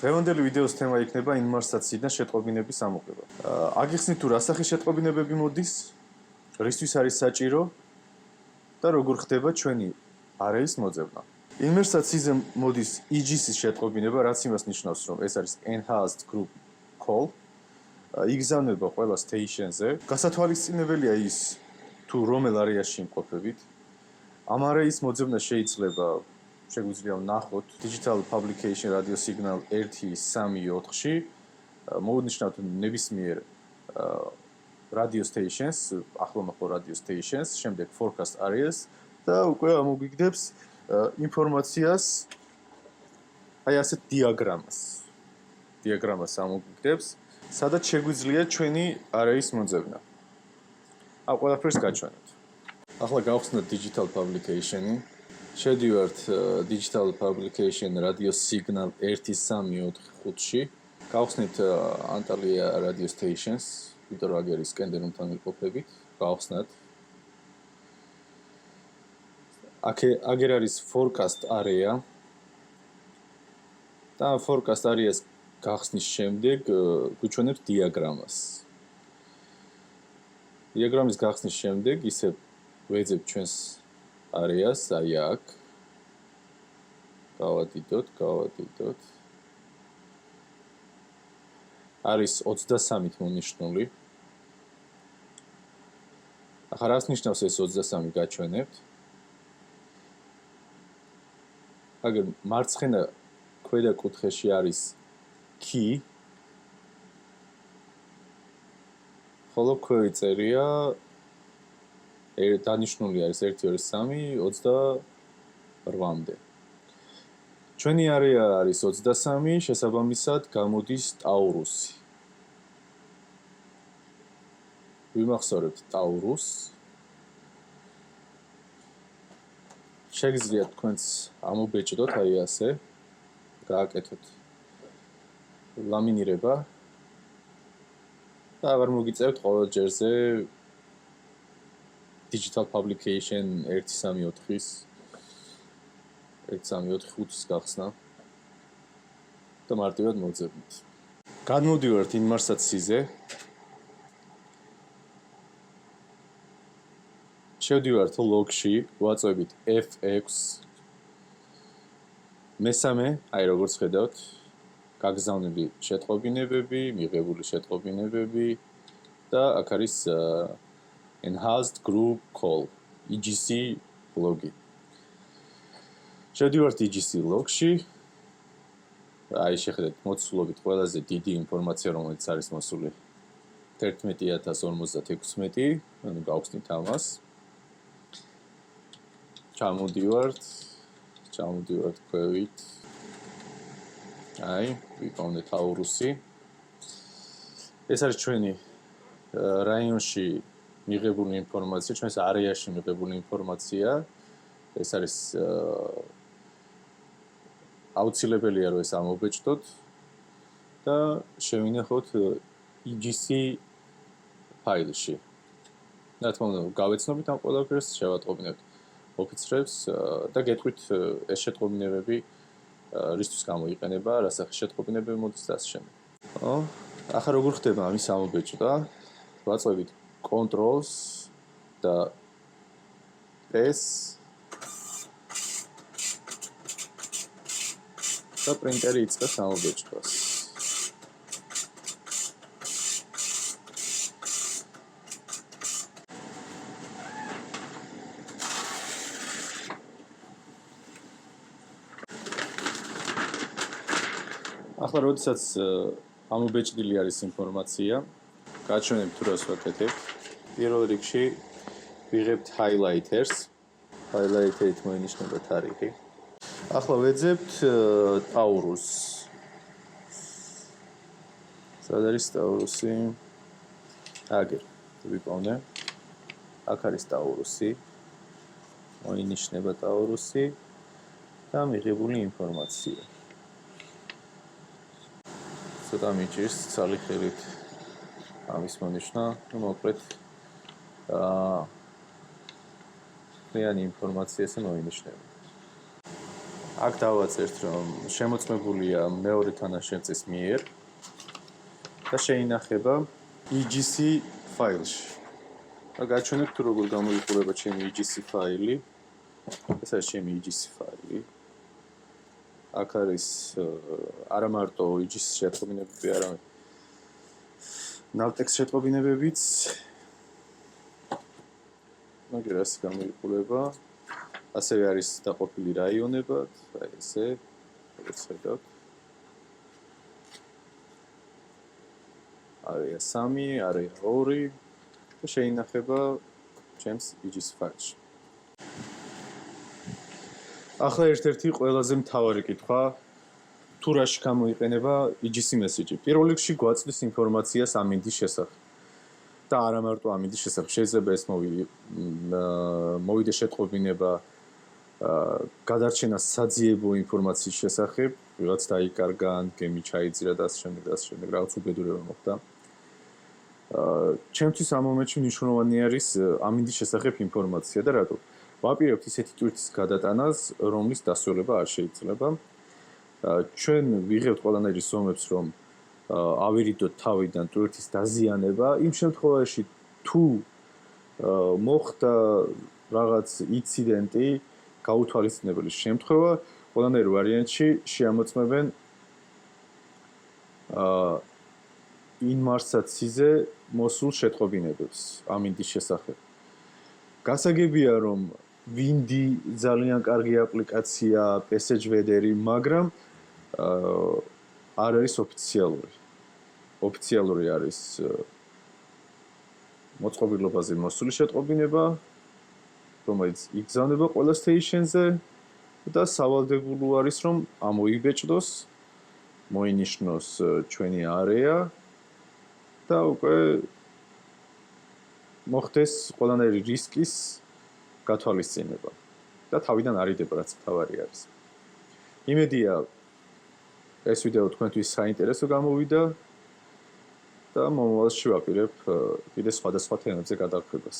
დღევანდელი ვიდეოს თემა იქნება ინმარსაციდან შეტყობინების ამოღება. აგიხსნით თუ რა სახის შეტყობინებები მოდის, რისთვის არის საჭირო და როგორ ხდება ჩვენი არეის მოძებნა. ინმარსაციზე მოდის EGC-ის შეტყობინება, რაც იმას ნიშნავს, რომ ეს არის enhanced group call. იგზავნება ყველა station-ზე. გასათვალისწინებელია ის, თუ რომელ არეაში იმყოფებით. ამ არეის მოძებნა შეიძლება შეგვიძლია ვნახოთ Digital Publication Radio Signal 1-3-4-ში მოვნიშნავთ ნებისმიერ radio stations, ახლომახო radio stations, შემდეგ forecast areas და უკვე ამოგვიგდებს ინფორმაციას აი ასეთ დიაგრამას ამოგვიგდებს, სადაც შეგვიძლია ჩვენი არეის მოძებნა. ამ ყველაფერს გაჩვენოთ. ახლა გავხსნათ Digital Publication-ი. შედივართ Digital Publication Radio Signal 1-3-4-5-ში. გავხსნით Antalya Radio Stations, ვიდრე აგერის სკენდერუნთან ვიყოფებით. გავხსნათ. აგერ არის forecast area. და forecast area-ს გახსნის შემდეგ გვიჩვენებს დიაგრამას. დიაგრამის გახსნის შემდეგ ისე ვეძებთ ჩვენს არეას, აი აქ. გავადიდოთ. არის 23-ით მონიშნული. ახლა რას ნიშნავს ეს 23 გაჩვენებთ? აგერ მარცხენა ქვედა კუთხეში არის key. ხოლო ქვევი წერია დანიშნული არის 1 2 3 28-მდე. ჩვენი არეა არის 23, შესაბამისად გამოდის ტაურუსი. ვიმახსოვრებთ ტაურუსს. შეგიძლიათ თქვენც ამობეჭდოთ აი ასე. გააკეთოთ ლამინირება. და აღარ მოგიწევთ ყოველ ჯერზე Digital Publication 1-3-4-ის 1-3-4-5-ის გახსნა და მარტივად მოძებნით. გადმოვდივართ ინმარსაციზე. შევდივართ log-ში, ვაწვევით F6. მესამე, აი როგორც ხედავთ, გაგზავნილი შეტყობინებები, მიღებული შეტყობინებები და აქ არის enhanced group call EGC log-ი. შევდივართ EGC log-ში. აი შეხედეთ მოცულობით ყველაზე დიდი ინფორმაცია, რომელიც არის მოსული 11056, ანუ გავხსნით ამას. ჩამოდივართ ქვევით. აი, ვიპოვნეთ ტაურუსი. ეს არის ჩვენი რაიონში მიღებული ინფორმაცია, ჩვენს არეაში მიღებული ინფორმაცია. ეს არის აუცილებელია რომ ეს ამობეჭდოთ და შევინახოთ EGC ფაილში. რა თქმა უნდა, გავეცნობით ამ ყველაფერს, შევატყობინებთ ოფიცრებს და გეტყვით ეს შეტყობინებები რისთვის გამოიყენება, რა სახის შეტყობინებები მოდის და ასე შემდეგ. ახლა როგორ ხდება ამის ამობეჭდა? ვაწვევით Controls და S და პრინტერი იწყებს ამობეჭდას. ახლა როდესაც ამობეჭდილი არის ინფორმაცია, გაჩვენებთ თუ რას ვაკეთებთ. პირველ რიგში ვიღებთ highlighters. highlighter-ით მოინიშნება თარიღი. ახლა ვეძებთ ტაურუსს. სად არის ტაურუსი? აგერ ვიპოვნე. აქ არის ტაურუსი. მოინიშნება ტაურუსი და მიღებული ინფორმაცია. ცოტა მიჭირს ცალი ხელით ამის მონიშნა, მოკლედ მთლიანი ინფორმაცია მოინიშნება. აქ დავაწერთ, რომ შემოწმებულია მეორე თანაშემწის მიერ და შეინახება EGC ფაილში. და გაჩვენებ თუ როგორ გამოიყურება ჩემი EGC ფაილი. ეს არის ჩემი EGC ფაილი. აქ არის არა მარტო EGC შეტყობინებები, არამედ Navtex შეტყობინებებიც. მაგრამ ეს გამოიყურება. ასევე არის დაყოფილი რაიონებად, აი ესე, როგორც ხედავთ. არეა 3, არეა 2 და შეინახება ჩემს EGC ფაილში. ახლა ერთ-ერთი ყველაზე მთავარი კითხვა, თუ რაში გამოიყენება EGC message-ი. პირველ რიგში გვაწვდის ინფორმაციას ამინდის შესახებ. და არა მარტო ამინდის შესახებ, შეიძლება ეს მოვიდე შეტყობინება გადარჩენა საძიებო ინფორმაციის შესახებ, ვიღაც დაიკარგა, გემი ჩაიძირა და ასე შემდეგ, რაღაც უბედურება მოხდა. ჩემთვის ამ მომენტში მნიშვნელოვანი არის ამინდის შესახებ ინფორმაცია და რატო? ვაპირებთ ისეთი ტვირთის გადატანას, რომლის დასრულება არ შეიძლება. ჩვენ ვიღებთ ყველანაირი ზომებს, რომ ავირიდოთ თავიდან ტვირთის დაზიანება, იმ შემთხვევაში თუ მოხდა რაღაც ინციდენტი, გაუთვალისწინებელი შემთხვევა, ყველანაირ ვარიანტში შეამოწმებენ ინმარსაციზე მოსულ შეტყობინებებს ამინდის შესახებ. გასაგებია, რომ Windy ძალიან კარგი აპლიკაცია, Passage Weather-ი, მაგრამ არ არის ოფიციალური. ოფიციალური არის მოწყობილობაზე მოსული შეტყობინება, რომელიც იგზავნება ყველა station-ზე და სავალდებულო არის, რომ ამოიბეჭდოს, მოინიშნოს ჩვენი არეა და უკვე მოხდეს ყველანაირი რისკის გათვალისწინება და თავიდან არიდება, რაც თავარი არის. იმედია ეს ვიდეო თქვენთვის საინტერესო გამოვიდა და მომავალში ვაპირებ კიდე სხვადასხვა თემებზე გადახვებას.